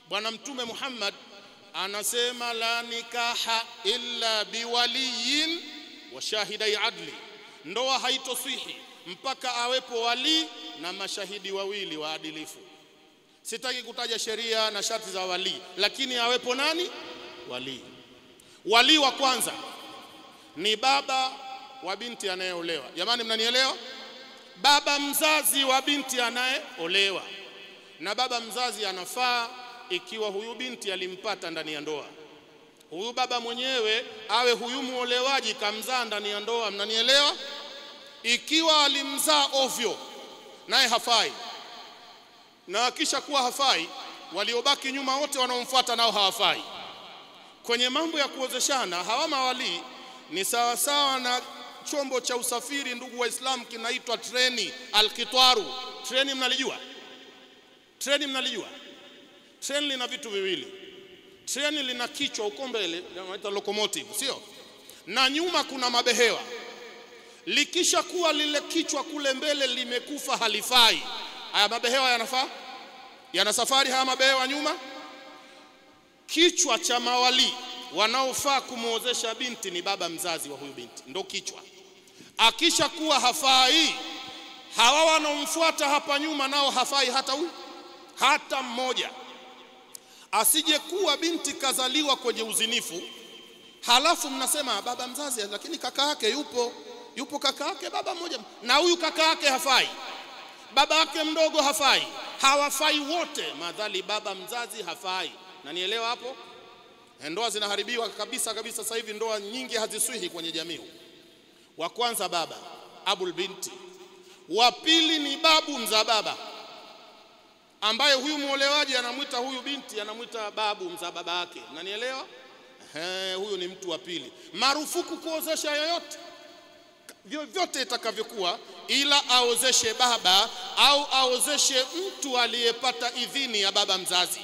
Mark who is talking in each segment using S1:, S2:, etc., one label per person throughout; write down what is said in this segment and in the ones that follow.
S1: Bwana Mtume Muhammad anasema la nikaha illa biwaliyin wa shahidai adli, ndoa haitosihi mpaka awepo wali na mashahidi wawili waadilifu. Sitaki kutaja sheria na sharti za wali, lakini awepo nani? Wali. Wali wa kwanza ni baba wa binti anayeolewa. Jamani, mnanielewa? Baba mzazi wa binti anayeolewa. Na baba mzazi anafaa ikiwa huyu binti alimpata ndani ya ndoa. Huyu baba mwenyewe awe huyu muolewaji kamzaa ndani ya ndoa. Mnanielewa? Ikiwa alimzaa ovyo, naye hafai. Na akisha kuwa hafai, waliobaki nyuma wote wanaomfuata nao hawafai. Kwenye mambo ya kuozeshana, hawa mawali ni sawa sawa na chombo cha usafiri, ndugu Waislamu, kinaitwa treni, al-Qitaru. Treni mnalijua? Treni mnalijua? Treni lina vitu viwili. Treni lina kichwa uko mbele, inaitwa locomotive, sio? Na nyuma kuna mabehewa. Likisha kuwa lile kichwa kule mbele limekufa, halifai. Haya mabehewa yanafaa? Yana safari haya mabehewa nyuma? Kichwa cha mawali wanaofaa kumuozesha binti ni baba mzazi wa huyu binti, ndo kichwa. Akisha kuwa hafai, hawa wanaomfuata hapa nyuma nao hafai hata huyu, hata mmoja. Asije kuwa binti kazaliwa kwenye uzinifu, halafu mnasema baba mzazi, lakini kaka yake yupo kaka yake baba mmoja, na huyu kaka yake hafai, baba yake mdogo hafai, hawafai wote madhali baba mzazi hafai. Na nielewa hapo? Ndoa zinaharibiwa kabisa kabisa sasa hivi, ndoa nyingi haziswihi kwenye jamii. Wa kwanza baba, abul binti. Wa pili ni babu mza baba, ambaye huyu muolewaji anamuita huyu binti, anamuita babu mza baba yake. Unanielewa? Huyu ni mtu wa pili. Marufuku kuozesha yoyote, vyovyote itakavyokuwa, ila aozeshe baba au aozeshe mtu aliyepata idhini ya baba mzazi,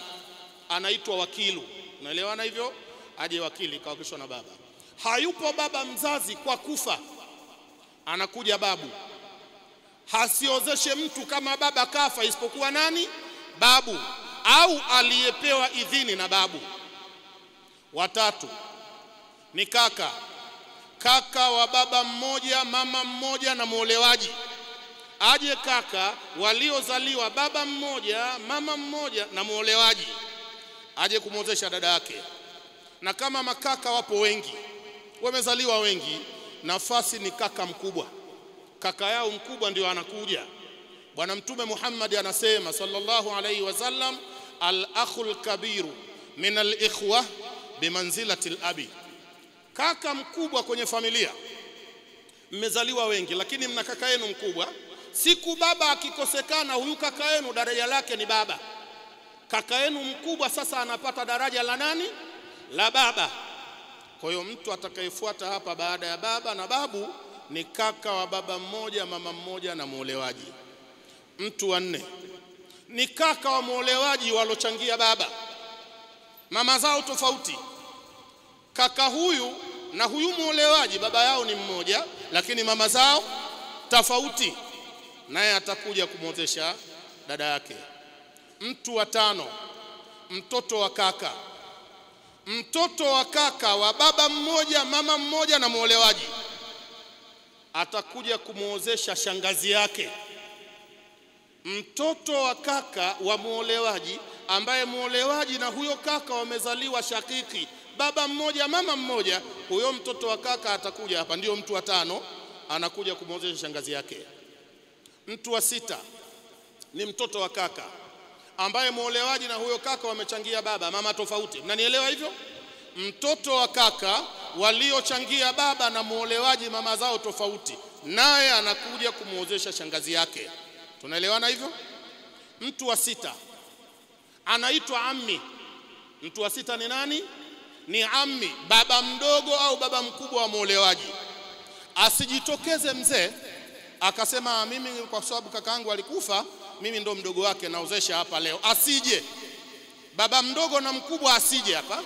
S1: anaitwa wakilu. Unaelewana hivyo? Aje wakili kawakishwa na baba. Hayupo baba mzazi kwa kufa, anakuja babu. Hasiozeshe mtu kama baba kafa, isipokuwa nani? Babu au aliyepewa idhini na babu. Watatu ni kaka. Kaka wa baba mmoja, mama mmoja na muolewaji. Aje kaka waliozaliwa baba mmoja, mama mmoja na muolewaji, aje kumuozesha dada yake. Na kama makaka wapo wengi, wamezaliwa wengi, nafasi ni kaka mkubwa. Kaka yao mkubwa ndio anakuja. Bwana Mtume Muhammad anasema sallallahu alayhi wasallam, al-akhul kabiru min al-ikhwa bimanzilati al-abi. Kaka mkubwa kwenye familia, mmezaliwa wengi lakini mna kaka yenu mkubwa. Siku baba akikosekana, huyu kaka yenu daraja lake ni baba. Kaka yenu mkubwa sasa anapata daraja la nani? La baba. Kwa hiyo mtu atakayefuata hapa baada ya baba na babu ni kaka wa baba mmoja, mama mmoja na muolewaji. Mtu wa nne ni kaka wa muolewaji walochangia baba, mama zao tofauti. Kaka huyu na huyu muolewaji baba yao ni mmoja, lakini mama zao tofauti, naye atakuja kumwozesha dada yake. Mtu wa tano, mtoto wa kaka. Mtoto wa kaka wa baba mmoja, mama mmoja na muolewaji atakuja kumuozesha shangazi yake. Mtoto wa kaka wa muolewaji, ambaye muolewaji na huyo kaka wamezaliwa shakiki, baba mmoja mama mmoja, huyo mtoto wa kaka atakuja hapa, ndio mtu wa tano, anakuja kumuozesha shangazi yake. Mtu wa sita ni mtoto wa kaka, ambaye muolewaji na huyo kaka wamechangia baba mama tofauti. Mnanielewa hivyo? Mtoto wa kaka waliochangia baba na muolewaji mama zao tofauti, naye anakuja kumuozesha shangazi yake. Tunaelewana hivyo? Mtu wa sita anaitwa ammi. Mtu wa sita ni nani? Ni ammi, baba mdogo au baba mkubwa wa muolewaji. Asijitokeze mzee akasema mimi kwa sababu kakaangu alikufa, mimi ndo mdogo wake naozesha hapa leo. Asije baba mdogo na mkubwa, asije hapa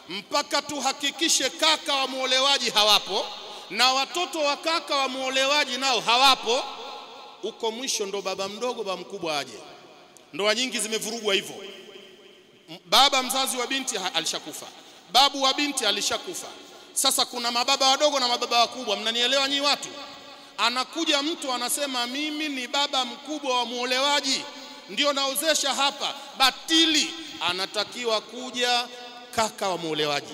S1: mpaka tuhakikishe kaka wa muolewaji hawapo na watoto wa kaka wa muolewaji nao hawapo. Uko mwisho ndo baba mdogo baba mkubwa aje. Ndoa nyingi zimevurugwa hivyo. baba mzazi wa binti alishakufa, babu wa binti alishakufa. Sasa kuna mababa wadogo na mababa wakubwa, mnanielewa nyi watu? Anakuja mtu anasema mimi ni baba mkubwa wa muolewaji, ndio naozesha hapa, batili. Anatakiwa kuja kaka wa muolewaji,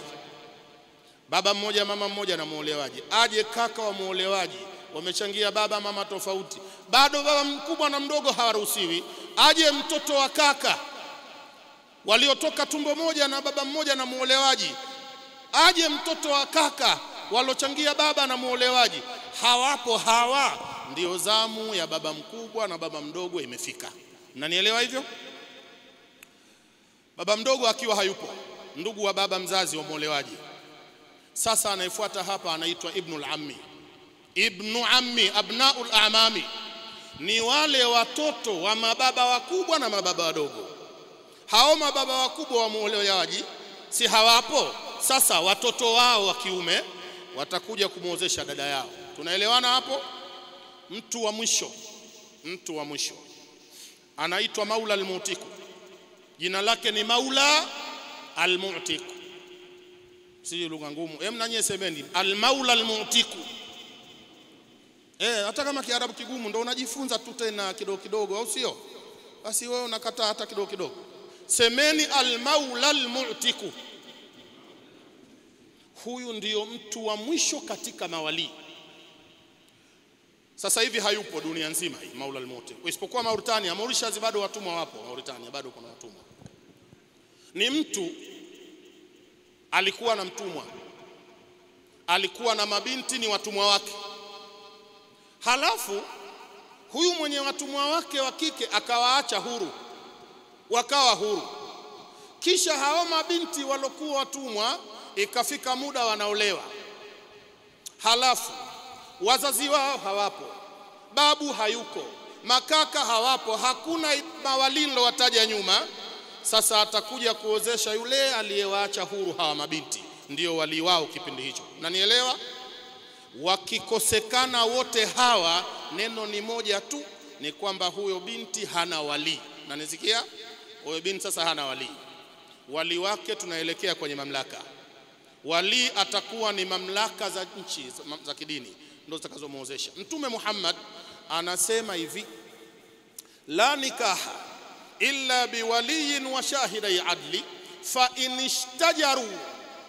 S1: baba mmoja mama mmoja na muolewaji, aje kaka wa muolewaji, wamechangia baba mama tofauti, bado baba mkubwa na mdogo hawaruhusiwi. Aje mtoto wa kaka waliotoka tumbo moja na baba mmoja na muolewaji, aje mtoto wa kaka walochangia baba na muolewaji. Hawapo hawa, ndio zamu ya baba mkubwa na baba mdogo imefika. Mnanielewa hivyo? Baba mdogo akiwa hayupo, ndugu wa baba mzazi wa muolewaji, sasa anayefuata hapa anaitwa ibnul ammi. Ibnu ammi, abnaul amami, ni wale watoto wa mababa wakubwa na mababa wadogo. Hao mababa wakubwa wa muolewaji si hawapo, sasa watoto wao wa kiume watakuja kumuozesha dada yao. Tunaelewana hapo? Mtu wa mwisho anaitwa maula al-mu'tiku. Jina lake ni maula al-mu'tiku. Si lugha ngumu. Nanye semeni al-maula al-mu'tiku. Hata kama Kiarabu kigumu ndio unajifunza tu tena kidogo kidogo, au sio? Basi wewe unakataa hata kidogo kidogo. Semeni al-maula al-mu'tiku. Huyu ndio mtu wa mwisho katika mawali. Sasa hivi hayupo dunia nzima hii maula al-mu'tiku, isipokuwa Mauritania. Mauritius bado watumwa wapo, Mauritania bado kuna watumwa. Ni mtu alikuwa na mtumwa, alikuwa na mabinti ni watumwa wake. Halafu huyu mwenye watumwa wake wa kike akawaacha huru, wakawa huru. Kisha hao mabinti walokuwa watumwa ikafika muda wanaolewa. Halafu wazazi wao hawapo, babu hayuko, makaka hawapo, hakuna mawalilo wataja nyuma. Sasa atakuja kuozesha yule aliyewaacha huru hawa mabinti, ndio wali wao kipindi hicho. Unanielewa? Wakikosekana wote hawa, neno ni moja tu, ni kwamba huyo binti hana wali. Nanisikia? Huyo binti sasa hana wali. Wali wake tunaelekea kwenye mamlaka. Wali atakuwa ni mamlaka za nchi za kidini ndio zitakazomuozesha. Mtume Muhammad anasema hivi, la nikaha illa biwaliyin wa shahidai adli fa in ishtajaru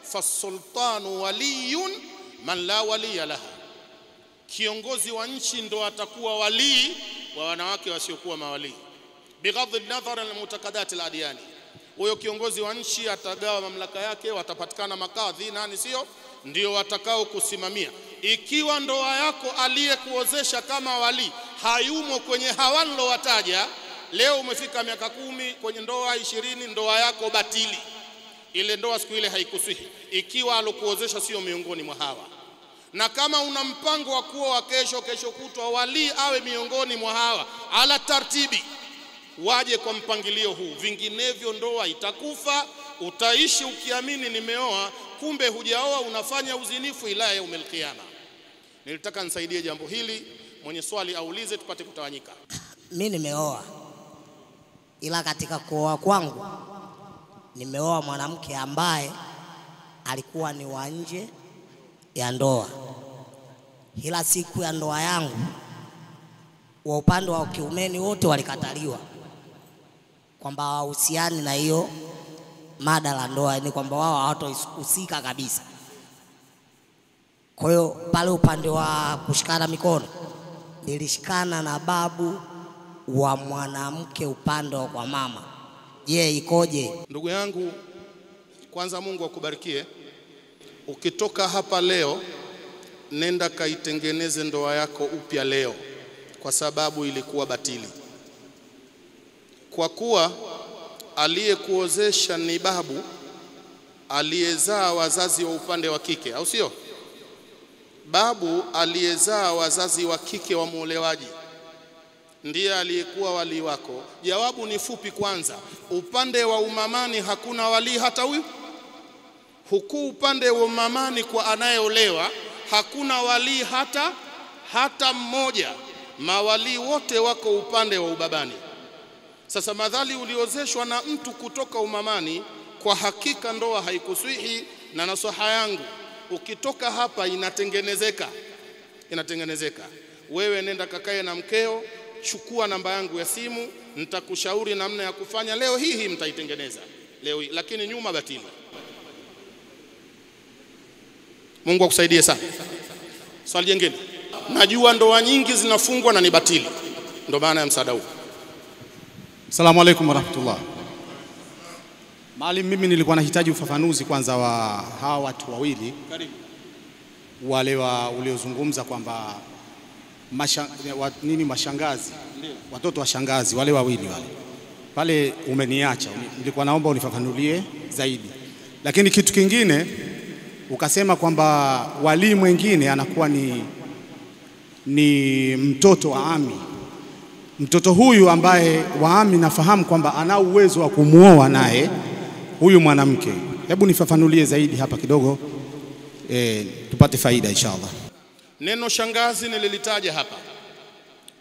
S1: fasultanu waliyun man la waliya laha. Kiongozi wa nchi ndo atakuwa wali wa wanawake wasiokuwa mawali, bighadhi an-nadhar al-mu'taqadat al-adiyani. Huyo kiongozi wa nchi atagawa mamlaka yake, watapatikana makadhi, nani sio, ndio watakao kusimamia. Ikiwa ndoa yako aliyekuozesha kama wali hayumo kwenye hawalo wataja, leo umefika miaka 10 kwenye ndoa 20, ndoa yako batili. Ile ndoa siku ile haikusihi ikiwa alokuozesha sio miongoni mwa hawa. Na kama una mpango wa kuoa kesho kutwa, wali awe miongoni mwa hawa ala tartibi, waje kwa mpangilio huu, vinginevyo ndoa itakufa. Utaishi ukiamini nimeoa, kumbe hujaoa, unafanya uzinifu ila yaumil qiyama. Nilitaka nisaidie jambo hili, mwenye swali aulize tupate kutawanyika.
S2: Mimi nimeoa, ila katika kuoa kwangu nimeoa mwanamke ambaye alikuwa ni wa nje ya ndoa. Ila siku ya ndoa yangu wa upande wa kiumeni wote walikataliwa kwamba wahusiani na hiyo mada la ndoa, ni kwamba wao hawatohusika kabisa. Kwa hiyo pale upande wa kushikana mikono nilishikana na babu wa mwanamke upande wa kwa mama. Je, ikoje?
S1: Ndugu yangu, kwanza Mungu akubarikie. Ukitoka hapa leo, nenda kaitengeneze ndoa yako upya leo, kwa sababu ilikuwa batili. Kwa kuwa aliyekuozesha ni babu aliyezaa wazazi wa upande wa kike, au sio? Babu aliyezaa wazazi wa kike wa muolewaji ndiye aliyekuwa wali wako. Jawabu ni fupi. Kwanza, upande wa umamani hakuna wali hata huyu. Huku upande wa umamani kwa anayeolewa hakuna wali hata mmoja. Mawali wote wako upande wa ubabani. Sasa madhali uliozeshwa na mtu kutoka umamani, kwa hakika ndoa haikuswihi, na nasaha yangu ukitoka hapa inatengenezeka. Wewe nenda kakae na mkeo, chukua namba yangu ya simu, nitakushauri namna ya kufanya. Leo hii mtaitengeneza leo hii, lakini nyuma batili. Mungu akusaidie sana. Swali jingine. Najua ndoa nyingi zinafungwa na ni batili, ndio maana ya msaada huu.
S3: Asalamu alaykum warahmatullah. Maalim, mimi nilikuwa nahitaji ufafanuzi kwanza wa hawa watu wawili.
S1: Karibu.
S3: Wale uliozungumza kwamba mashangazi, watoto wa shangazi wale wawili pale, umeniacha. Nilikuwa naomba unifafanulie zaidi. Lakini kitu kingine ukasema kwamba wali mwingine anakuwa ni mtoto wa ami. Mtoto huyu ambaye wa ami nafahamu kwamba ana uwezo wa kumuoa naye huyu mwanamke. Hebu nifafanulie zaidi hapa kidogo, tupate faida inshallah.
S1: Neno shangazi nililitaja hapa.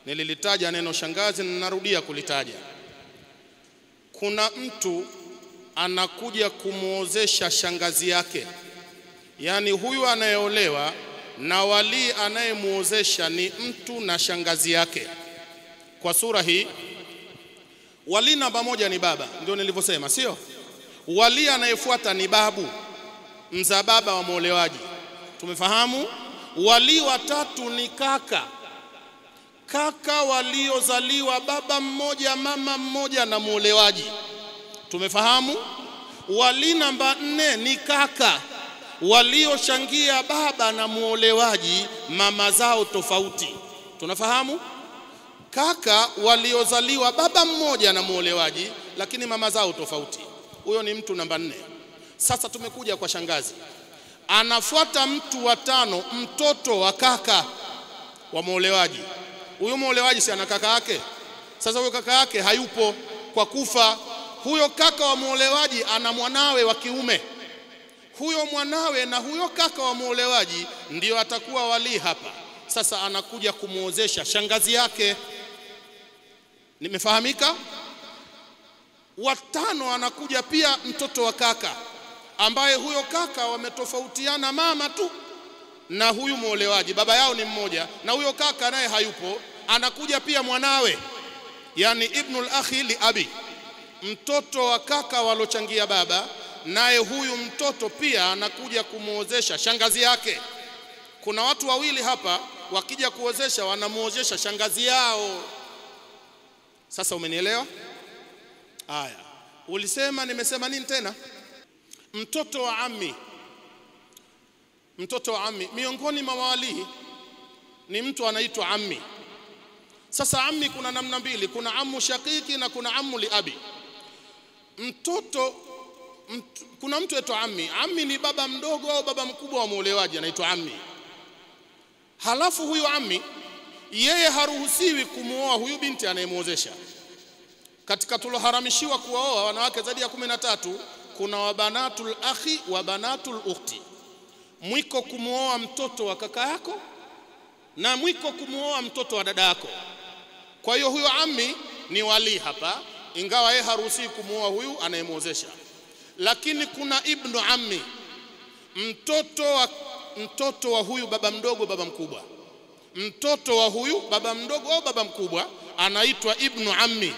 S1: Nililitaja neno shangazi na narudia kulitaja. Kuna mtu anakuja kumuozesha shangazi yake. Yaani huyu anayeolewa na wali anayemuozesha ni mtu na shangazi yake. Kwa sura hii wali namba moja ni baba, ndio nilivyosema, sio? Wali anayefuata ni babu, mza baba wa muolewaji. Tumefahamu? Wali watatu ni kaka waliozaliwa baba mmoja mama mmoja na muolewaji. Tumefahamu? Wali namba 4 ni kaka walioshangia baba na muolewaji, mama zao tofauti. Tunafahamu? Kaka waliozaliwa baba mmoja na muolewaji lakini mama zao tofauti. Huyo ni mtu namba 4. Sasa tumekuja kwa shangazi. Anafuata mtu wa 5, mtoto wa kaka wa muolewaji. Huyo muolewaji si ana kaka yake? Sasa huyo kaka yake hayupo kwa kufa. Huyo kaka wa muolewaji ana mwanawe wa kiume. Huyo mwanawe na huyo kaka wa muolewaji ndio atakuwa wali hapa. Sasa anakuja kumuozesha shangazi yake. Nimefahamika? Wa 5 anakuja pia mtoto wa kaka, ambaye huyo kaka wametofautiana mama tu na huyu muolewaji, baba yao ni mmoja, na huyo kaka naye hayupo. Anakuja pia mwanawe, yani ibnul akhi li abi, mtoto wa kaka walochangia baba, naye huyu mtoto pia anakuja kumuozesha shangazi yake. Kuna watu wawili hapa wakija kuozesha wanamuozesha shangazi yao. Sasa umenielewa? Haya, ulisema nimesema nini tena? Mtoto wa ammi. Mtoto wa ammi miongoni mwa wali ni mtu anaitwa ammi. Sasa ammi kuna namna mbili, kuna ammu shakiki na kuna ammu li abi. Kuna mtu anaitwa ammi. Ammi ni baba mdogo au baba mkubwa wa muolewaji, anaitwa ammi. Halafu huyu ammi yeye haruhusiwi kumuoa huyu binti anayemuozesha. Katika tuloharamishiwa kuoa wanawake zaidi ya 13 kuna wabanatul akhi wa banatul ukhti. Mwiko kumuoa mtoto wa kaka yako na mwiko kumuoa mtoto wa dada yako. Kwa hiyo huyo ammi ni wali hapa, ingawa yeye haruhusiwi kumuoa huyu anayemuozesha. Lakini kuna ibnu ammi, mtoto wa huyu baba mdogo baba mkubwa. Mtoto wa huyu baba mdogo au baba mkubwa anaitwa ibnu ammi,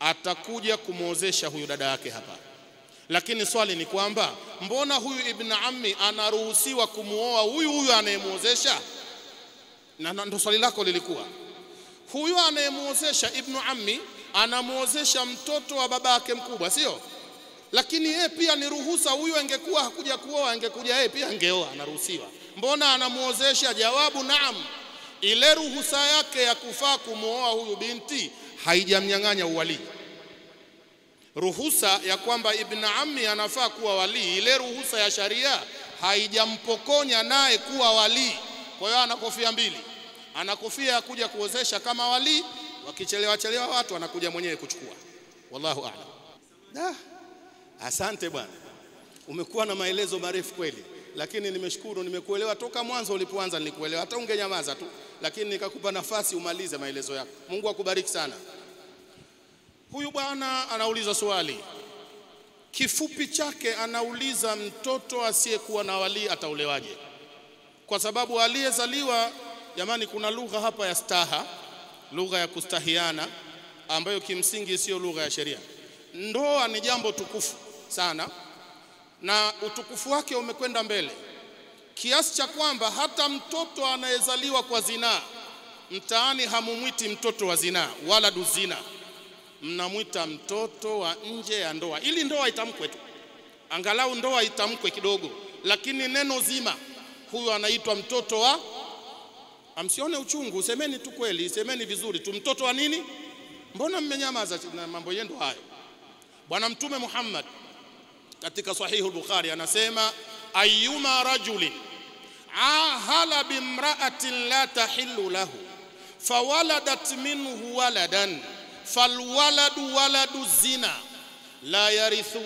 S1: atakuja kumuozesha huyu dada yake hapa. Lakini swali ni kwamba mbona huyu ibn ammi anaruhusiwa kumuoa huyu anayemuozesha? Na ndo swali lako lilikuwa. Huyu anayemuozesha ibn ammi anamuozesha mtoto wa baba yake mkubwa, sio? Lakini yeye pia ni ruhusa, huyu angekuwa hakuja kuoa, angekuja yeye pia angeoa, anaruhusiwa. Mbona anamuozesha? Jawabu, naam. Ile ruhusa yake ya kufaa kumuoa huyu binti haijamnyang'anya uwali. Ruhusa ya kwamba ibn ammi anafaa kuwa wali, ile ruhusa ya sharia haijampokonya naye kuwa wali. Kwa hiyo ana kofia mbili. Ana kofia ya kuja kuozesha kama wali, wakichelewa watu anakuja mwenyewe kuchukua. Wallahu a'lam. Asante bwana. Umekuwa na maelezo marefu kweli, lakini nimeshukuru, nimekuelewa toka mwanzo ulipoanza nilikuelewa, hata ungenyamaza tu, lakini nikakupa nafasi umalize maelezo yako. Mungu akubariki sana. Huyu bwana anauliza swali, kifupi chake anauliza mtoto asiyekuwa na wali ataolewaje? Kwa sababu aliyezaliwa, jamani, kuna lugha hapa ya staha, lugha ya kustahiana ambayo kimsingi sio lugha ya sheria. Ndoa ni jambo tukufu sana na utukufu wake umekwenda mbele kiasi cha kwamba hata mtoto anayezaliwa kwa zinaa mtaani hamumwiti mtoto wa zinaa wala duzina, mnamwita mtoto wa nje ya ndoa, ili ndoa itamkwe tu, angalau ndoa itamkwe kidogo, lakini neno zima huyu anaitwa mtoto wa, amsione uchungu, semeni tu kweli, semeni vizuri tu, mtoto wa nini? Mbona mmenyamaza na mambo yenu hayo? Bwana Mtume Muhammad katika Sahihu al-Bukhari anasema, ayyuma rajulin ahala bimra'atin la tahillu lahu fawaladat minhu waladan falwaladu waladu zina la yarithu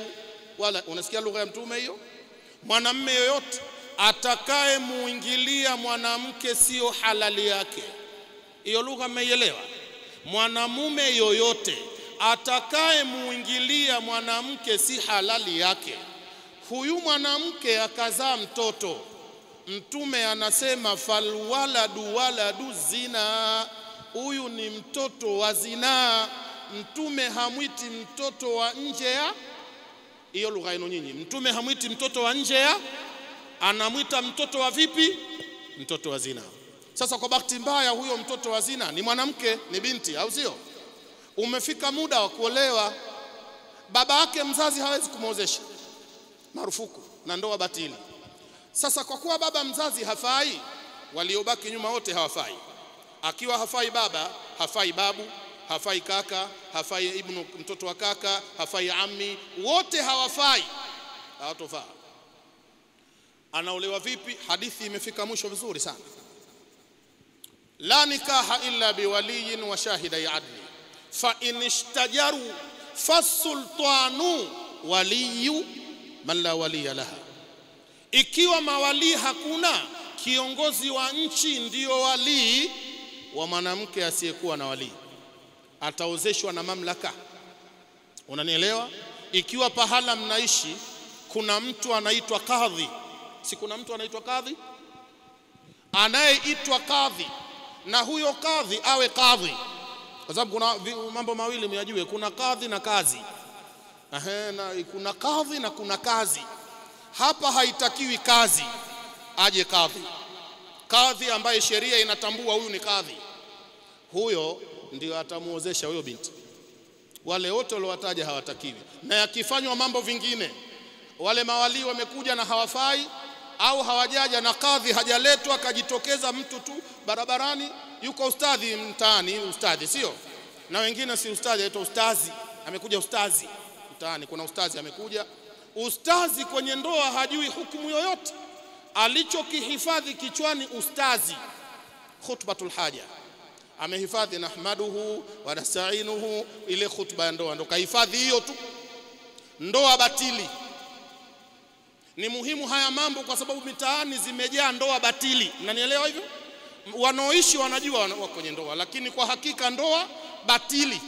S1: wala. Unasikia lugha ya Mtume hiyo? Mwanamume yoyote atakaye muingilia mwanamke sio halali yake, hiyo lugha mmeielewa? Mwanamume yoyote atakaye muingilia mwanamke si halali yake, huyu mwanamke akazaa mtoto, Mtume anasema falwaladu waladu zina, huyu ni mtoto wa zinaa. Mtume hamwiti mtoto wa nje ya, hiyo lugha yenu nyinyi, Mtume hamwiti mtoto wa nje ya, anamwita mtoto wa vipi? Mtoto wa zina. Sasa kwa bahati mbaya huyo mtoto wa zina ni mwanamke, ni binti, au sio? Umefika muda wa kuolewa, baba yake mzazi hawezi kumwozesha, marufuku na ndoa batili. Sasa kwa kuwa baba mzazi hafai, waliobaki nyuma wote hawafai. Akiwa hafai baba, hafai babu, hafai kaka, hafai ibnu mtoto wa kaka, hafai ammi, wote hawafai, hawatofaa. Anaolewa vipi? Hadithi imefika mwisho vizuri sana, la nikaha illa biwaliyin wa shahidai adli fa in ishtajaru fasultanu waliyu man la waliya laha. Ikiwa mawali hakuna, kiongozi wa nchi ndio wali wa mwanamke asiyekuwa na wali, ataozeshwa na mamlaka. Unanielewa? Ikiwa pahala mnaishi kuna mtu anaitwa kadhi, si kuna mtu anaitwa kadhi, anayeitwa kadhi, na huyo kadhi awe kadhi, kwa sababu kuna mambo mawili mjue, kuna kadhi na kazi. Na kuna kadhi na kuna kazi. Hapa haitakiwi kazi, aje kadhi. Kadhi ambaye sheria inatambua huyu ni kadhi, huyo ndio atamuozesha huyo binti. Wale wote waliowataja hawatakiwi. Na yakifanywa mambo vingine, wale mawali wamekuja na hawafai, au hawajaja na kadhi hajaletwa, kajitokeza mtu tu barabarani, yuko ustadhi mtaani, ustadhi sio, na wengine si ustadhi, aitwa ustazi, amekuja ustazi mtaani, kuna ustazi amekuja. Ustazi kwenye ndoa hajui hukumu yoyote, alichokihifadhi kichwani ustazi khutbatul haja, amehifadhi nahmaduhu wa nasta'inuhu, ile khutba ya ndoa ndo kahifadhi hiyo tu. Ndoa batili. Ni muhimu haya mambo kwa sababu mitaani zimejaa ndoa batili. Mnanielewa hivyo? Wanaoishi wanajua wako kwenye ndoa, lakini kwa hakika ndoa batili.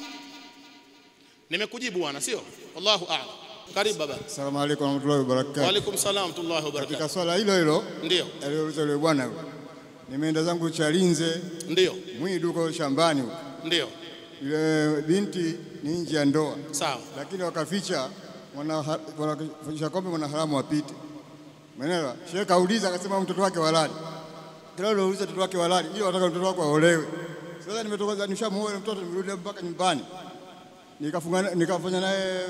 S1: Nimekujibu bwana, sio? Wallahu a'lam. Karibu baba.
S4: Asalamu alaykum wa rahmatullahi wa barakatuh.
S1: Wa alaykum salaam wa rahmatullahi wa barakatuh.
S4: Katika swala hilo
S1: ndio
S4: aliuliza yule bwana, nimeenda zangu Chalinze,
S1: ndio
S4: Mwidu huko shambani huko,
S1: ndio
S4: yule binti ni nje ya ndoa,
S1: sawa,
S4: lakini wakaficha kwamba mwana haramu apite. Umeelewa? Sheikh kauliza akasema mtoto wake walali. Kila yule uliza mtoto wake walali, hiyo wataka mtoto wake aolewe. Sasa nimetoka nishamuoa mtoto, nimerudi mpaka nyumbani, nikafanya naye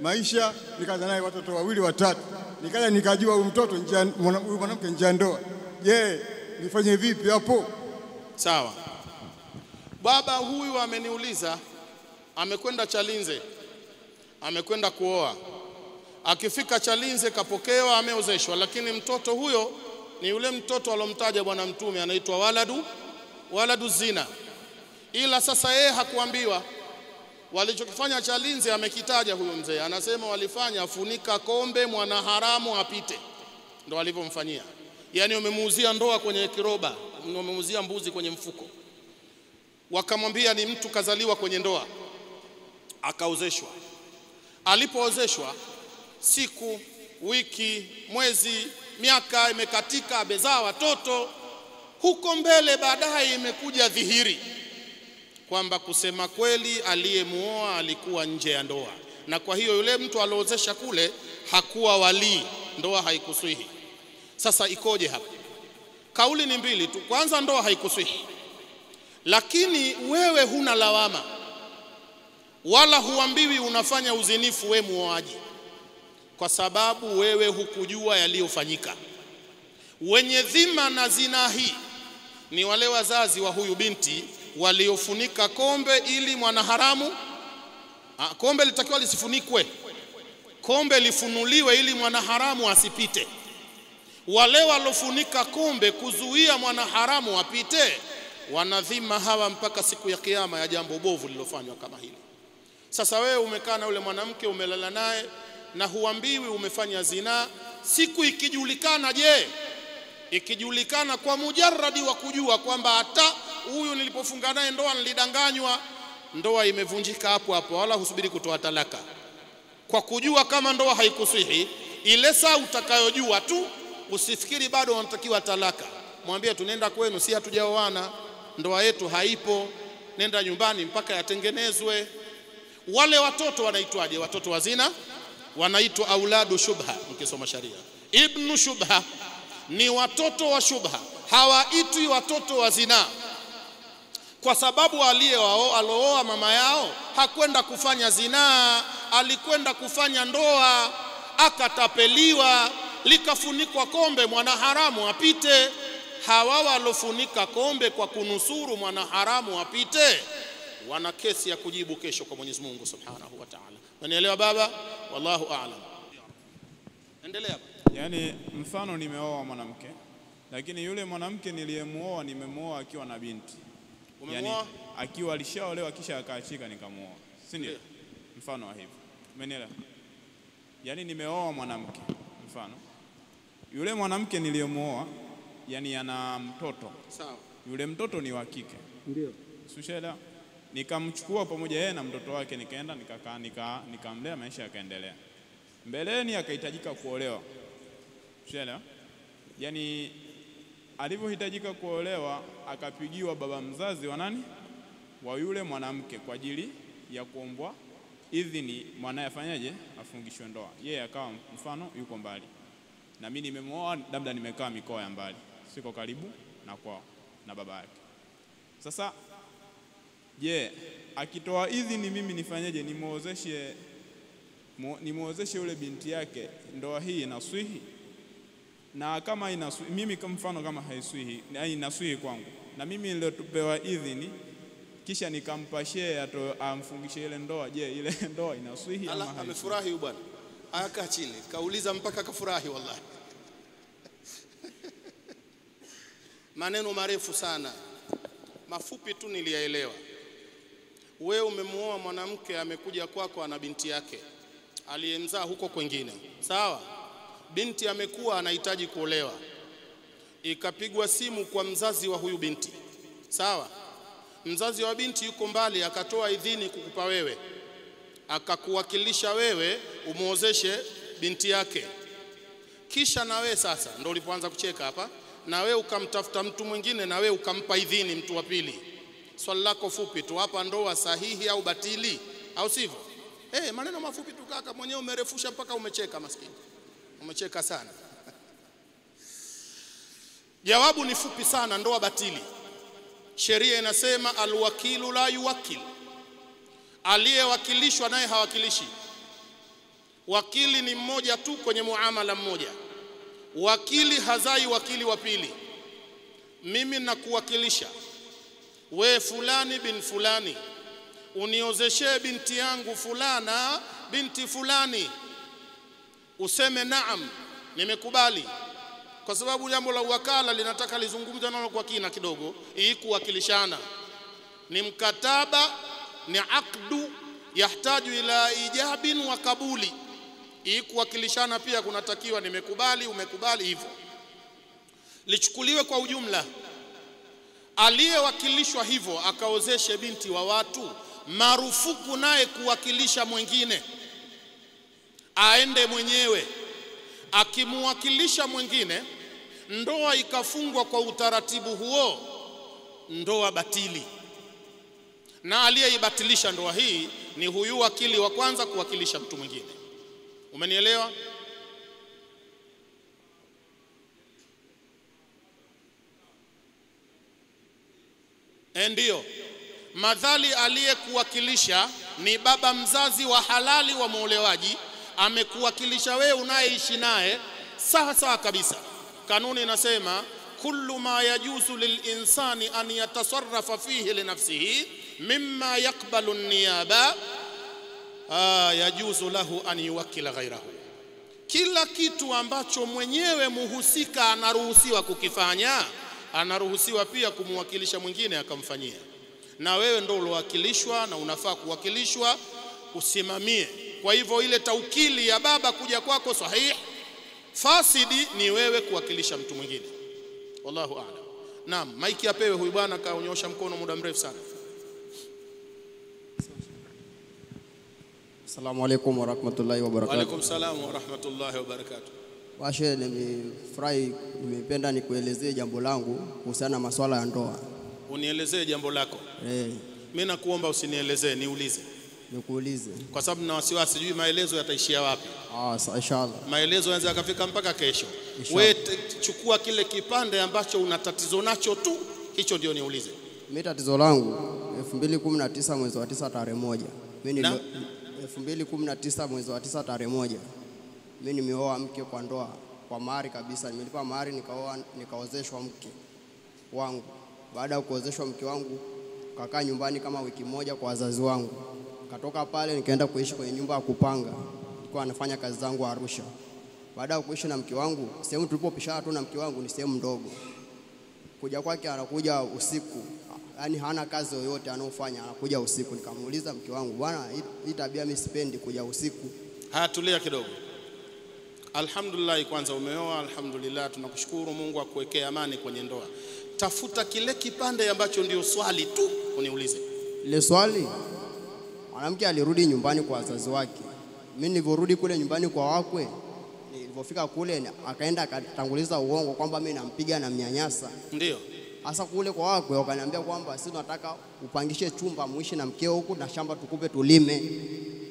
S4: maisha, nikaanza naye watoto wawili watatu, nikaja nikajua huyu mtoto huyu mwanamke nje ya ndoa. Je, nifanye vipi hapo?
S1: Sawa. Baba huyu ameniuliza, amekwenda Chalinze, amekwenda kuoa. Akifika Chalinze kapokewa, ameozeshwa, lakini mtoto huyo ni yule mtoto alomtaja bwana Mtume, anaitwa waladu zina. Ila sasa yeye hakuambiwa walichokifanya Chalinze, amekitaja huyo mzee, anasema walifanya funika kombe mwana haramu apite, ndo walivyomfanyia. Yani umemuuzia ndoa kwenye kiroba, umemuuzia mbuzi kwenye mfuko. Wakamwambia ni mtu kazaliwa kwenye ndoa, akaozeshwa. Alipoozeshwa, siku, wiki, mwezi, miaka imekatika, amezaa watoto. Huko mbele baadaye imekuja dhihiri kwamba kusema kweli aliyemuoa alikuwa nje ya ndoa, na kwa hiyo yule mtu aliozesha kule hakuwa wali, ndoa haikuswihi. Sasa ikoje hapa? Kauli ni mbili tu. Kwanza, ndoa haikuswihi, lakini wewe huna lawama wala huambiwi unafanya uzinifu we muoaji, kwa sababu wewe hukujua yaliyofanyika. Wenye dhima na zina hii ni wale wazazi wa huyu binti waliofunika kombe ili mwanaharamu. Kombe litakiwa lisifunikwe, kombe lifunuliwe ili mwanaharamu asipite. Wale walofunika kombe kuzuia mwanaharamu apite, wanadhima hawa mpaka siku ya kiyama ya jambo bovu lilofanywa kama hili. Sasa wewe umekaa na yule mwanamke, umelala naye na huambiwi umefanya zina. Siku ikijulikana, je, ikijulikana kwa mujarradi wa kujua kwamba hata huyu nilipofunga naye ndoa nilidanganywa, ndoa imevunjika hapo hapo, wala husubiri kutoa talaka. Kwa kujua kama ndoa haikusihi, ile saa utakayojua tu, usifikiri bado unatakiwa talaka. Mwambie tunaenda kwenu, si hatujaoana, ndoa yetu haipo, nenda nyumbani mpaka yatengenezwe. Wale watoto wanaitwaje? Watoto wa zina wanaitwa auladu shubha mkisoma sharia. Ibnu shubha ni watoto wa shubha, hawaitwi watoto wa zina, kwa sababu alooa mama yao hakwenda kufanya zina, alikwenda kufanya ndoa, akatapeliwa, likafunikwa kombe mwanaharamu apite. Hawa walofunika kombe kwa kunusuru mwanaharamu apite, wana kesi ya kujibu kesho kwa Mwenyezi Mungu Subhanahu wa Ta'ala. Unanielewa baba? Wallahu a'lam. Endelea.
S5: Yani mfano nimeoa mwanamke, lakini yule mwanamke niliyemuoa nimemuoa akiwa na binti. Yani akiwa alishaolewa kisha akaachika nikamuoa. Si ndio? Mfano wa hivyo. Umenielewa? Yani nimeoa mwanamke, mfano yule mwanamke niliyemuoa yani ana mtoto.
S1: Sawa.
S5: Yule mtoto ni wa kike.
S3: Ndio.
S5: Sushela, nikamchukua pamoja yeye na mtoto wake, nikaenda nikamlea, maisha yakaendelea. Mbeleni akahitajika kuolewa. Sushela, yani alivyohitajika kuolewa akapigiwa baba mzazi wa nani? Wa yule mwanamke kwa ajili ya kuombwa idhini mwanae afanyaje? Afungishwe ndoa. Yeye akawa mfano yuko mbali, na mimi nimemuoa, labda nimekaa mikoa ya mbali, siko karibu na kwao na baba yake. Sasa je, akitoa idhini mimi nifanyeje? Nimuozeshe yule binti yake, ndoa hii inaswihi? Na kama inaswihi, mimi kama mfano kama haiswihi, inaswihi kwangu, na mimi niliopewa idhini kisha nikampa shehe amfungishe ile ndoa, je, ile ndoa inaswihi ama haiswihi?
S1: Amefurahi huyu bwana, aka chini kauliza mpaka kafurahi wallahi. Maneno marefu sana, mafupi tu niliyaelewa. Wewe umemuoa mwanamke, amekuja kwako ana binti yake aliyemzaa huko kwingine, sawa? Binti amekuwa anahitaji kuolewa, ikapigwa simu kwa mzazi wa huyu binti, sawa? Mzazi wa binti yuko mbali, akatoa idhini kukupa wewe, akakuwakilisha wewe umuozeshe binti yake. Kisha na wewe sasa ndio ulipoanza kucheka hapa, na wewe ukamtafuta mtu mwingine, na wewe ukampa idhini mtu wa pili. Swali lako fupi tu hapa, ndoa sahihi au batili, au sivyo? Maneno mafupi tu kaka, mwenyewe umerefusha mpaka umecheka, maskini umecheka sana. Jawabu ni fupi sana, ndoa batili. Sheria inasema alwakilu la yuwakil, aliyewakilishwa naye hawakilishi. Wakili ni mmoja tu kwenye muamala mmoja, wakili hazai wakili wa pili. Mimi nakuwakilisha we fulani bin fulani, uniozeshe binti yangu fulana binti fulani, useme naam, nimekubali, kwa sababu jambo la wakala linataka lizungumze nalo kwa kina kidogo. Hii kuwakilishana ni mkataba, ni aqdu yahtaju ila ijabin wa kabuli. Hii kuwakilishana pia kunatakiwa nimekubali, umekubali, hivyo lichukuliwe kwa ujumla. Aliyewakilishwa hivyo akaozeshe binti wa watu, marufuku naye kuwakilisha mwingine, aende mwenyewe. Akimwakilisha mwingine, ndoa ikafungwa kwa utaratibu huo, ndoa batili. Na aliyeibatilisha ndoa hii ni huyu wakili wa kwanza kuwakilisha mtu mwingine. Umenielewa? Ndio. Madhali aliyekuwakilisha ni baba mzazi wa halali wa muolewaji, amekuwakilisha wewe unayeishi naye, sawa sawa kabisa. Kanuni inasema kullu ma yajuzu lilinsani an yatasarrafa fihi linafsihi mimma yaqbalu an-niyaba yajuzu lahu an yuwakkila ghayrahu. Kila kitu ambacho mwenyewe muhusika anaruhusiwa kukifanya, anaruhusiwa pia kumwakilisha mwingine akamfanyia. Na wewe ndio ulowakilishwa na unafaa kuwakilishwa, usimamie. Kwa hivyo ile taukili ya baba kuja kwako sahihi, fasidi ni wewe kuwakilisha mtu mwingine. Wallahu a'lam. Naam, maiki apewe huyu bwana, kaonyosha mkono muda mrefu sana.
S6: Assalamu alaykum wa rahmatullahi wa barakatuh.
S1: Wa alaykum salaam wa rahmatullahi wa barakatuh.
S6: Washe, nimefurahi, nimependa nikuelezee jambo langu kuhusiana na masuala ya ndoa.
S1: Unielezee jambo lako. Mimi nakuomba usinielezee, niulize.
S6: Nikuulize.
S1: Kwa sababu na wasiwasi sijui maelezo yataishia wapi.
S6: Inshallah.
S1: Maelezo yanaweza yakafika mpaka kesho. Wewe chukua kile kipande ambacho una tatizo nacho tu, hicho ndio niulize.
S6: Mimi tatizo langu 2019 mwezi wa 9 tarehe 1. Mimi 2019 mwezi wa 9 tarehe 1. Mimi nimeoa mke kwa ndoa, kwa mahari kabisa. Nimelipa mahari, nikaoa, nikaozeshwa mke wangu. Baada ya kuozeshwa mke wangu, kakaa nyumbani kama wiki moja kwa wazazi wangu. Katoka pale nikaenda kuishi kwenye nyumba ya kupanga. Nilikuwa nafanya kazi zangu Arusha. Baada ya kuishi na mke wangu, sehemu tulipopishana tu na mke wangu ni sehemu ndogo. Kuja kwake anakuja usiku. Yaani hana kazi yoyote anayofanya, anakuja usiku. Nikamuuliza mke wangu, bwana, hii tabia mimi sipendi kuja usiku.
S1: Tulia kidogo. Alhamdulillah, kwanza umeoa, alhamdulillah, tunakushukuru Mungu akuwekea amani kwenye ndoa. Tafuta kile kipande ambacho ndio swali tu uniulize.
S6: Ile swali, mwanamke alirudi nyumbani kwa wazazi wake. Mimi nilivorudi kule nyumbani kwa wakwe, nilipofika kule akaenda akatanguliza uongo kwamba mimi nampiga na mnyanyasa.
S1: Ndio.
S6: Hasa kule kwa wakwe wakaniambia kwamba sisi tunataka upangishe chumba muishi na mkeo huku na shamba tukupe tulime.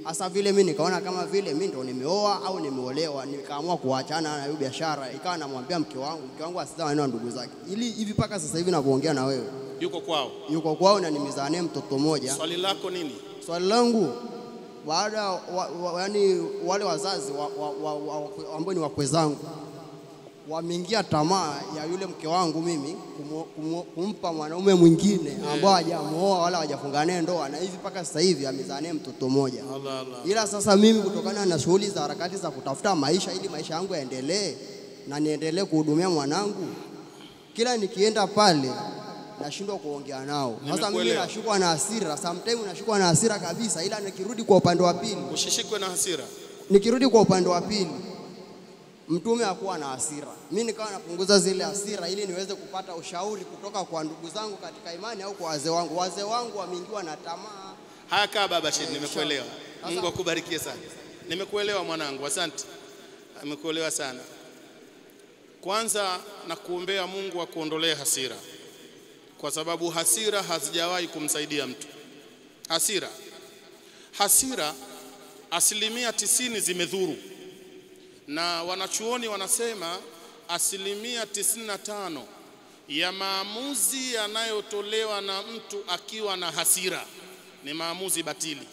S6: Hasa vile mimi nikaona kama vile mimi ndo nimeoa au nimeolewa, nikaamua kuachana na hiyo biashara. Ikawa namwambia mke wangu asizaa maneno ya ndugu zake. Ili hivi paka sasa hivi ninapoongea na wewe
S1: yuko kwao.
S6: Yuko kwao na nimezaa naye mtoto mmoja.
S1: Swali lako nini?
S6: Swali langu, baada yani wale wazazi ambao ni wakwe zangu wameingia tamaa ya yule mke wangu mimi kumpa mwanaume mwingine ambao hajamuoa wala hajafunga naye ndoa, na hivi paka sasa hivi amezaa naye mtoto mmoja. Ila sasa mimi kutokana na shughuli za harakati za kutafuta maisha ili maisha yangu yaendelee na niendelee kuhudumia mwanangu, kila nikienda pale nashindwa kuongea nao. Sasa mimi nashikwa na hasira, sometimes nashikwa na hasira kabisa, ila nikirudi kwa upande wa pili.
S1: Usishikwe na hasira.
S6: Nikirudi kwa upande wa pili, mtume hakuwa na hasira. Mimi nikawa napunguza zile hasira ili niweze kupata ushauri kutoka kwa ndugu zangu katika imani au kwa wazee wangu. Wazee wangu wameingiwa na tamaa.
S1: Haya baba Sheikh, nimekuelewa. Mungu akubarikie sana. Nimekuelewa mwanangu, asante. Nimekuelewa sana. Kwanza nakuombea Mungu akuondolee hasira. Kwa sababu hasira hazijawahi kumsaidia mtu. Hasira 90% zimedhuru. Na wanachuoni wanasema 95% ya maamuzi yanayotolewa na mtu akiwa na hasira ni maamuzi batili.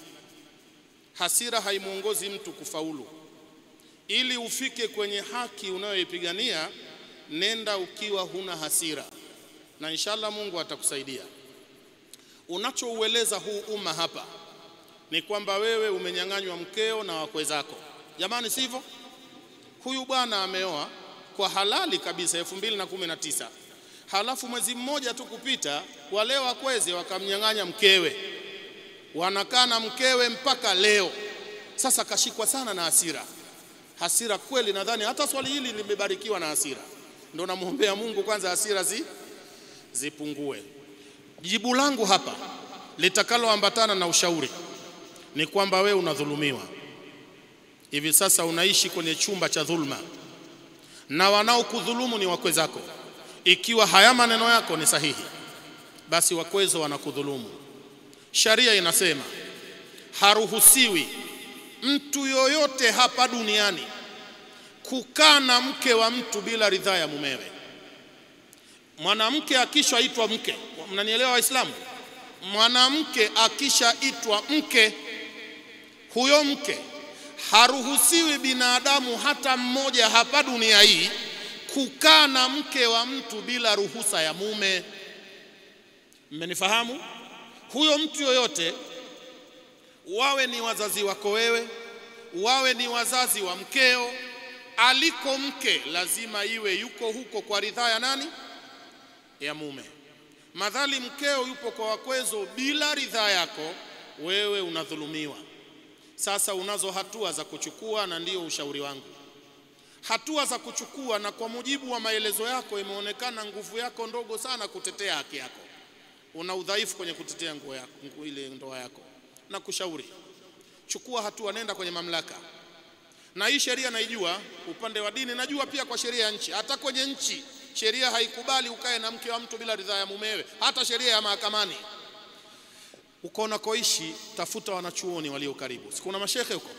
S1: Hasira haimuongozi mtu kufaulu. Ili ufike kwenye haki unayoipigania, nenda ukiwa huna hasira, na inshallah Mungu atakusaidia. Unachoueleza huu umma hapa ni kwamba wewe umenyang'anywa mkeo na wakwe zako. Jamani, sivyo? Huyu bwana ameoa kwa halali kabisa 2019. Halafu mwezi mmoja tu kupita wale wakweze wakamnyang'anya mkewe. Wanakaa na mkewe mpaka leo. Sasa kashikwa sana na hasira. Hasira kweli, nadhani hata swali hili limebarikiwa na hasira. Ndio namuombea Mungu kwanza hasira zipungue. Jibu langu hapa, litakaloambatana na ushauri ni kwamba wewe unadhulumiwa. Hivi sasa unaishi kwenye chumba cha dhulma na wanaokudhulumu ni wakwe zako. Ikiwa haya maneno yako ni sahihi, basi wakwezo wanakudhulumu. Sharia inasema haruhusiwi mtu yoyote hapa duniani kukaa na mke wa mtu bila ridhaa ya mumewe. Mwanamke akishaitwa mke, mnanielewa Waislamu? Mwanamke akishaitwa mke, huyo mke haruhusiwi binadamu hata mmoja hapa dunia hii kukaa na mke wa mtu bila ruhusa ya mume. Mmenifahamu? Huyo mtu yoyote, wawe ni wazazi wako wewe, wawe ni wazazi wa mkeo, aliko mke lazima iwe yuko huko kwa ridhaa ya nani? Ya mume. Madhali mkeo yupo kwa wakwezo bila ridhaa yako, wewe unadhulumiwa. Sasa unazo hatua za kuchukua, na ndio ushauri wangu. Hatua za kuchukua, na kwa mujibu wa maelezo yako imeonekana nguvu yako ndogo sana kutetea haki yako. Una udhaifu kwenye kutetea ile ndoa yako. Na kushauri, chukua hatua, nenda kwenye mamlaka. Na hii sheria naijua, upande wa dini najua pia kwa sheria ya nchi. Hata kwenye nchi sheria haikubali ukae na mke wa mtu bila ridhaa ya mumewe, hata sheria ya mahakamani. Uko unakoishi, tafuta wanachuoni walio karibu. Si kuna mashehe huko?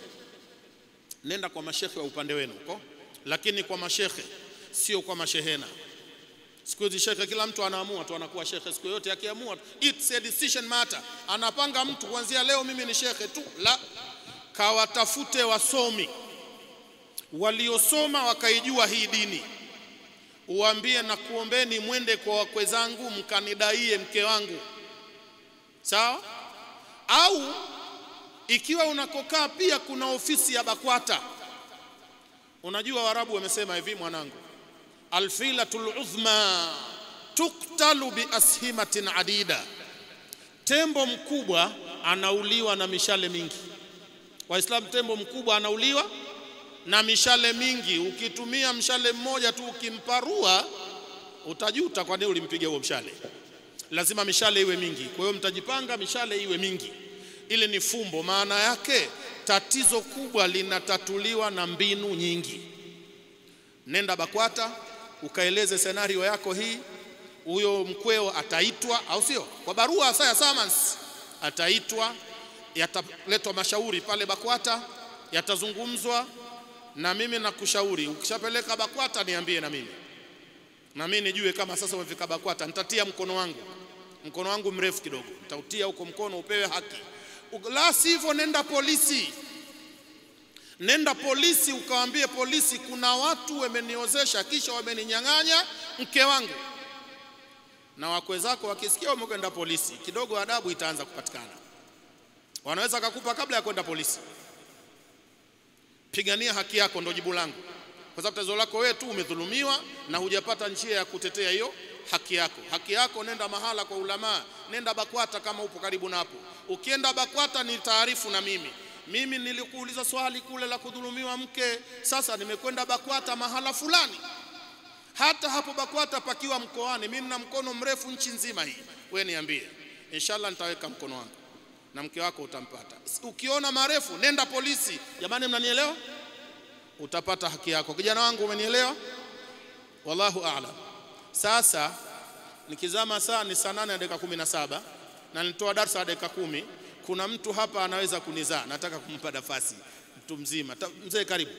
S1: Nenda kwa mashehe wa upande wenu huko, lakini kwa mashehe, sio kwa mashehena. Siku hizi shekhe kila mtu anaamua tu anakuwa shekhe siku yote, akiamua it's a decision matter. Anapanga mtu kuanzia leo mimi ni shekhe tu. La, kawatafute wasomi waliosoma wakaijua hii dini, uambie na kuombeni mwende kwa wakwe zangu mkanidaie mke wangu. Sawa? Au ikiwa unakokaa pia kuna ofisi ya BAKWATA. Unajua Waarabu wamesema hivi mwanangu, alfilatul uzma tuktalu bi ashimatin adida. Tembo mkubwa anauliwa na mishale mingi. Waislamu, tembo mkubwa anauliwa na mishale mingi. Ukitumia mshale mmoja tu ukimparua utajuta kwa nini ulimpiga huo mshale. Lazima mishale iwe mingi. Kwa hiyo mtajipanga mishale iwe mingi. Ile ni fumbo, maana yake tatizo kubwa linatatuliwa na mbinu nyingi. Nenda BAKWATA ukaeleze scenario yako hii, huyo mkweo ataitwa, au sio? Kwa barua ya summons ataitwa, yataletwa mashauri pale BAKWATA, yatazungumzwa, na mimi nakushauri ukishapeleka BAKWATA niambie na mimi nijue kama sasa umefika BAKWATA, nitatia mkono wangu mrefu kidogo, nitautia huko mkono upewe haki. La sivyo nenda polisi. Nenda polisi ukawaambie polisi kuna watu wameniozesha kisha wameninyang'anya mke wangu. Na wakwe zako wakisikia umekwenda polisi, kidogo adabu itaanza kupatikana. Wanaweza kukupa kabla ya kwenda polisi. Pigania haki yako, ndio jibu langu. Kwa sababu tatizo lako wewe tu umedhulumiwa na hujapata njia ya kutetea hiyo haki yako. Haki yako, nenda mahala kwa ulama, nenda BAKWATA kama upo karibu napo. Ukienda BAKWATA ni taarifu na mimi nilikuuliza swali kule la kudhulumiwa mke, sasa nimekwenda BAKWATA mahala fulani. Hata hapo BAKWATA pakiwa mkoani, mimi nina mkono mrefu nchi nzima hii. Wewe niambie, inshallah nitaweka mkono wangu na mke wako utampata. Ukiona marefu nenda polisi. Jamani, mnanielewa? Utapata haki yako. Kijana wangu, umenielewa? Wallahu a'lam. Sasa nikizama saa ni saa 8:17 na nilitoa darasa dakika 10. Kuna mtu hapa anaweza kunizaa, nataka kumpa nafasi, mtu mzima. Mzee karibu.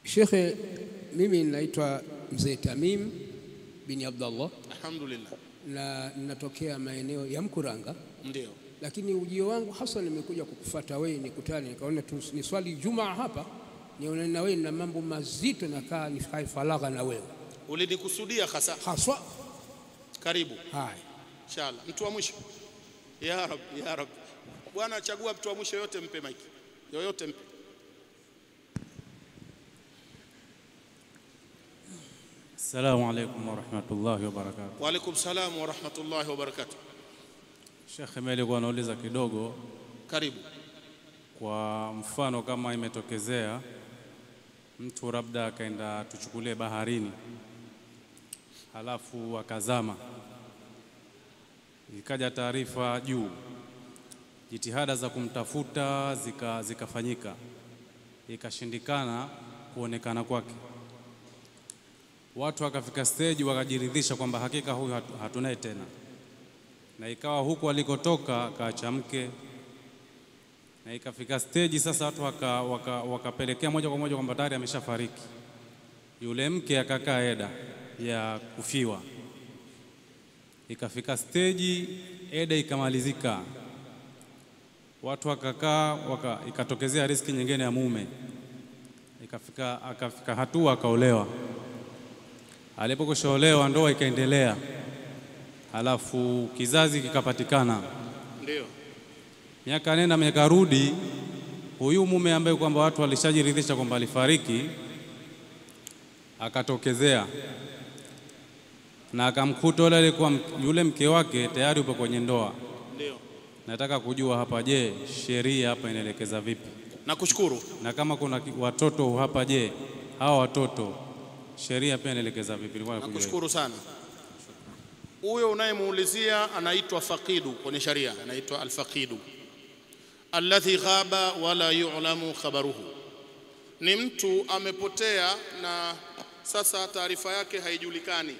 S7: Shekhe, mimi naitwa Mzee Tamim bin Abdullah.
S1: Alhamdulillah.
S7: Na ninatokea maeneo ya Mkuranga.
S1: Ndio.
S7: Lakini ujio wangu hasa nimekuja kukufuata wewe, nikutane nikaona tu ni swali Jumaa hapa, nione na wewe na mambo mazito, nakaa nifai faragha na wewe.
S1: Ulinikusudia haswa?
S7: Karibu. Hai.
S1: Inshallah. Mtu wa mwisho. Ya Rab. Bwana chagua mtu wa mwisho, yote mpe maiki. Yoyote mpe.
S8: Assalamu alaykum wa rahmatullahi wa barakatuh.
S1: Wa alaykum salam wa rahmatullahi wa barakatuh.
S8: Sheikh, nilikuwa nauliza kidogo.
S1: Karibu.
S8: Kwa mfano kama imetokezea mtu labda akaenda, tuchukulie baharini, halafu akazama, ikaja taarifa juu, jitihada za kumtafuta zikafanyika, ikashindikana kuonekana kwake. Watu wakafika stage wakajiridhisha kwamba hakika huyu hatunaye tena, na ikawa huku alikotoka kaacha mke, na ikafika stage sasa watu wakapelekea moja kwa moja kwamba tayari ameshafariki. Yule mke akakaa eda ya kufiwa, ikafika stage eda ikamalizika, watu wakakaa ikatokezea riski nyingine ya mume, akafika hatua akaolewa. Alipokoshaolewa ndoa ikaendelea, halafu kizazi kikapatikana.
S1: Ndio
S8: Miaka nenda miaka rudi, huyu mume ambaye kwamba watu walishajiridhisha kwamba alifariki akatokezea na akamkuta yule alikuwa yule mke wake tayari upo kwenye ndoa.
S1: Ndio
S8: nataka kujua hapa, je, sheria hapa inaelekeza vipi?
S1: Nakushukuru.
S8: Na kama kuna watoto hapa, je, hawa watoto sheria pia inaelekeza vipi?
S1: Nakushukuru sana. Huyo unayemuulizia anaitwa faqidu kwenye sharia, anaitwa al-faqidu alladhi ghaba wala yu'lamu khabaruhu. Ni mtu amepotea na sasa taarifa yake haijulikani.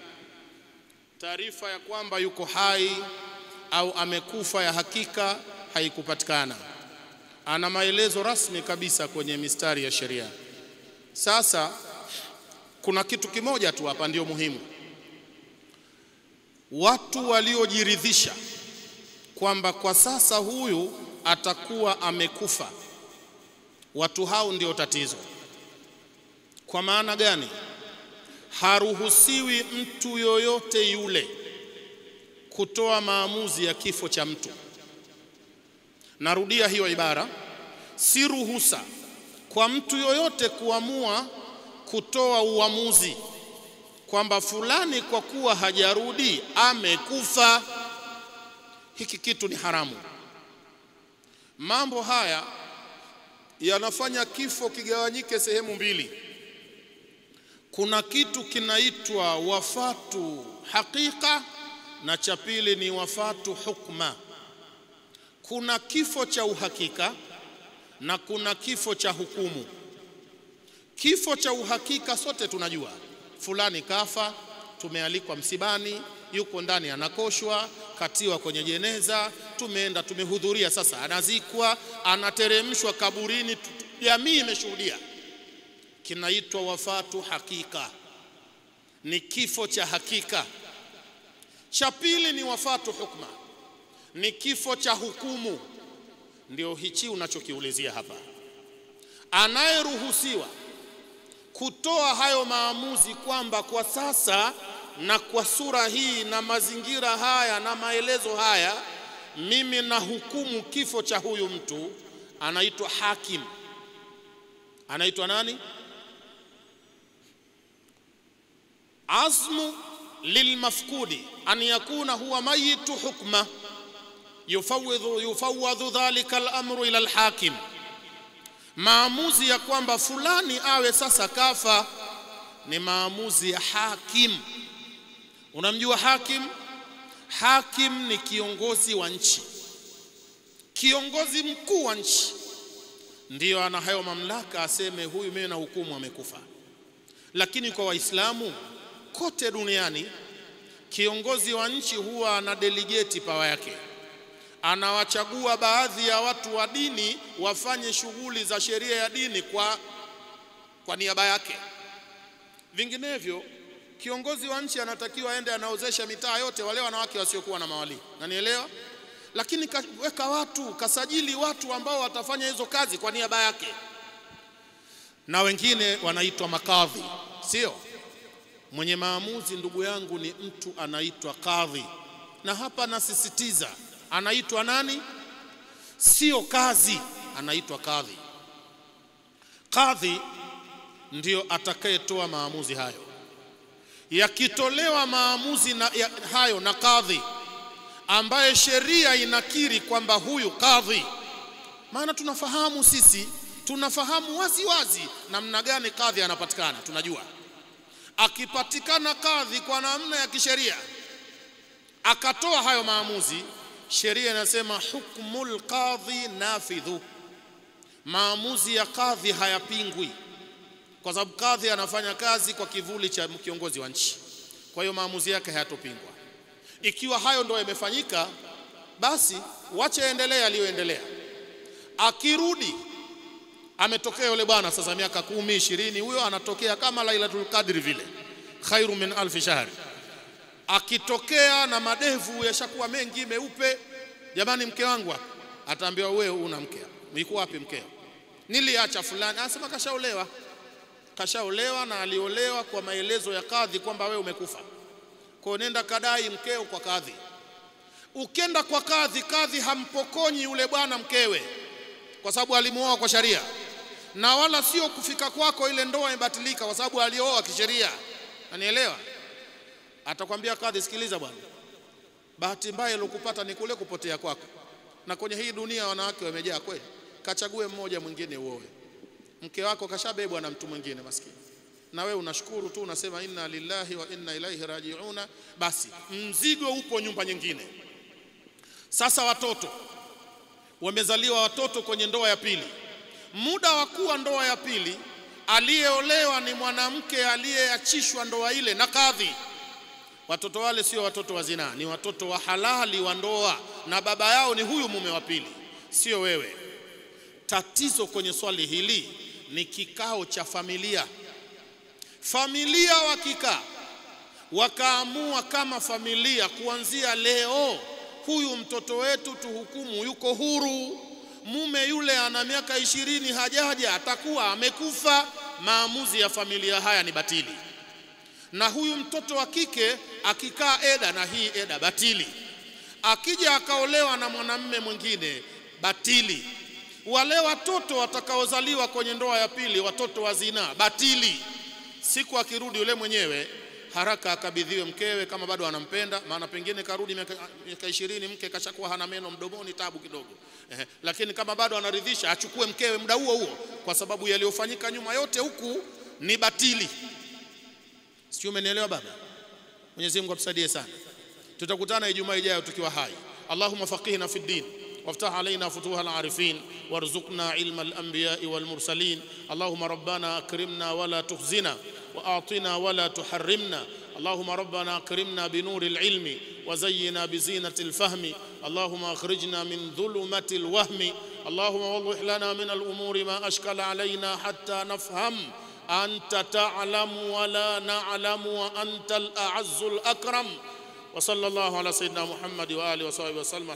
S1: Taarifa ya kwamba yuko hai au amekufa ya hakika haikupatikana. Ana maelezo rasmi kabisa kwenye mistari ya sheria. Sasa kuna kitu kimoja tu hapa ndio muhimu. Watu waliojiridhisha kwamba kwa sasa huyu atakuwa amekufa, watu hao ndio tatizo. Kwa maana gani? Haruhusiwi mtu yoyote yule kutoa maamuzi ya kifo cha mtu. Narudia hiyo ibara, si ruhusa kwa mtu yoyote kuamua kutoa uamuzi kwamba fulani kwa kuwa hajarudi amekufa. Hiki kitu ni haramu. Mambo haya yanafanya kifo kigawanyike sehemu mbili. Kuna kitu kinaitwa wafatu hakika na cha pili ni wafatu hukma. Kuna kifo cha uhakika na kuna kifo cha hukumu. Kifo cha uhakika sote tunajua, fulani kafa, tumealikwa msibani, yuko ndani anakoshwa, katiwa kwenye jeneza, tumeenda tumehudhuria, sasa anazikwa, anateremshwa kaburini, jamii imeshuhudia. Kinaitwa wafatu hakika, ni kifo cha hakika. Cha pili ni wafatu hukma, ni kifo cha hukumu. Ndio hichi unachokiulizia hapa. Anayeruhusiwa kutoa hayo maamuzi kwamba kwa sasa na kwa sura hii na mazingira haya na maelezo haya mimi na hukumu kifo cha huyu mtu, anaitwa hakim. Anaitwa nani? Azmu lilmafkudi an yakuna huwa mayitu hukma yufawwadhu dhalika al-amru ila al-hakim. Maamuzi ya kwamba fulani awe sasa kafa ni maamuzi ya hakim. Unamjua hakim? Hakim ni kiongozi wa nchi, kiongozi mkuu wa nchi, ndiyo ana hayo mamlaka aseme huyu mimi na hukumu amekufa. Lakini kwa Waislamu kote duniani kiongozi wa nchi huwa ana delegate power yake, anawachagua baadhi ya watu wa dini wafanye shughuli za sheria ya dini kwa niaba yake. Vinginevyo kiongozi wa nchi anatakiwa aende anaozesha mitaa yote wale wanawake wasiokuwa na mawali, nanielewa? Lakini kaweka watu, kasajili watu ambao watafanya hizo kazi kwa niaba yake, na wengine wanaitwa makadhi. Sio mwenye maamuzi, ndugu yangu, ni mtu anaitwa kadhi. Na hapa nasisitiza, anaitwa nani? Sio kazi, anaitwa kadhi. Kadhi ndio atakayetoa maamuzi hayo. Yakitolewa maamuzi hayo na kadhi ambaye sheria inakiri kwamba huyu kadhi, maana tunafahamu sisi, tunafahamu wazi wazi namna gani kadhi anapatikana. Tunajua akipatikana kadhi kwa namna ya kisheria, akatoa hayo maamuzi, sheria inasema hukmul qadhi nafidhu, maamuzi ya kadhi hayapingwi, kwa sababu kadhi anafanya kazi kwa kivuli cha kiongozi wa nchi. Kwa hiyo maamuzi yake hayatopingwa. Ikiwa hayo ndio yamefanyika, basi wache endelea aliyoendelea. Akirudi ametokea yule bwana sasa miaka 10 20, huyo anatokea kama Lailatul Qadri vile, khairu min alfi shahri. Akitokea na madevu yashakuwa mengi meupe, jamani mke wangu hapa, ataambiwa wewe una mke, yuko wapi mkeo? Niliacha fulani. Anasema kashaolewa. Kashaolewa na aliolewa kwa maelezo ya kadhi kwamba wewe umekufa. Kwa nenda kadai mkeo kwa kadhi. Ukenda kwa kadhi, kadhi hampokonyi yule bwana mkewe, kwa sababu alimuoa kwa sharia, na wala sio kufika kwako ile ndoa imebatilika kwa sababu alioa kisheria. Anielewa? Atakwambia kadhi, sikiliza bwana, bahati mbaya ilokupata ni kule kupotea kwako, na kwenye hii dunia wanawake wamejaa kweli, kachague mmoja mwingine uoe. Mke wako kashabebwa na mtu mwingine maskini, na wewe unashukuru tu, unasema inna lillahi wa inna ilaihi raji'una, basi mzigo upo nyumba nyingine. Sasa watoto wamezaliwa, watoto kwenye ndoa ya pili. Muda wa kuwa ndoa ya pili, aliyeolewa ni mwanamke aliyeachishwa ndoa ile na kadhi. Watoto wale sio watoto wa zina, ni watoto wa halali wa ndoa, na baba yao ni huyu mume wa pili, sio wewe. Tatizo kwenye swali hili ni kikao cha familia. Familia wakikaa wakaamua kama familia, kuanzia leo huyu mtoto wetu tuhukumu yuko huru, mume yule ana miaka 20 hajaja, atakuwa amekufa, maamuzi ya familia haya ni batili. Na huyu mtoto wa kike akikaa eda, na hii eda batili. Akija akaolewa na mwanamume mwingine, batili. Wale watoto watakaozaliwa kwenye ndoa ya pili, watoto wa zina, batili. Siku akirudi yule mwenyewe, haraka akabidhiwe mkewe kama bado anampenda, maana pengine karudi miaka 20, mke kashakuwa hana meno mdomoni, tabu kidogo. Lakini kama bado anaridhisha, achukue mkewe muda huo huo, kwa sababu yaliyofanyika nyuma yote huku ni batili. Sio, umenielewa baba? Mwenyezi Mungu atusaidie sana. Tutakutana Ijumaa ijayo tukiwa hai. Allahumma faqihna fid din وافتح علينا فتوح العارفين وارزقنا علم الأنبياء والمرسلين. اللهم ربنا أكرمنا ولا تخزنا وأعطنا ولا تحرمنا. اللهم ربنا أكرمنا بنور العلم وزينا بزينة الفهم. اللهم أخرجنا من ظلمة الوهم. اللهم وضح لنا من الأمور ما أشكل علينا حتى نفهم. أنت تعلم ولا نعلم وأنت الأعز الأكرم. وصلى الله على سيدنا محمد وآله وصحبه وسلم.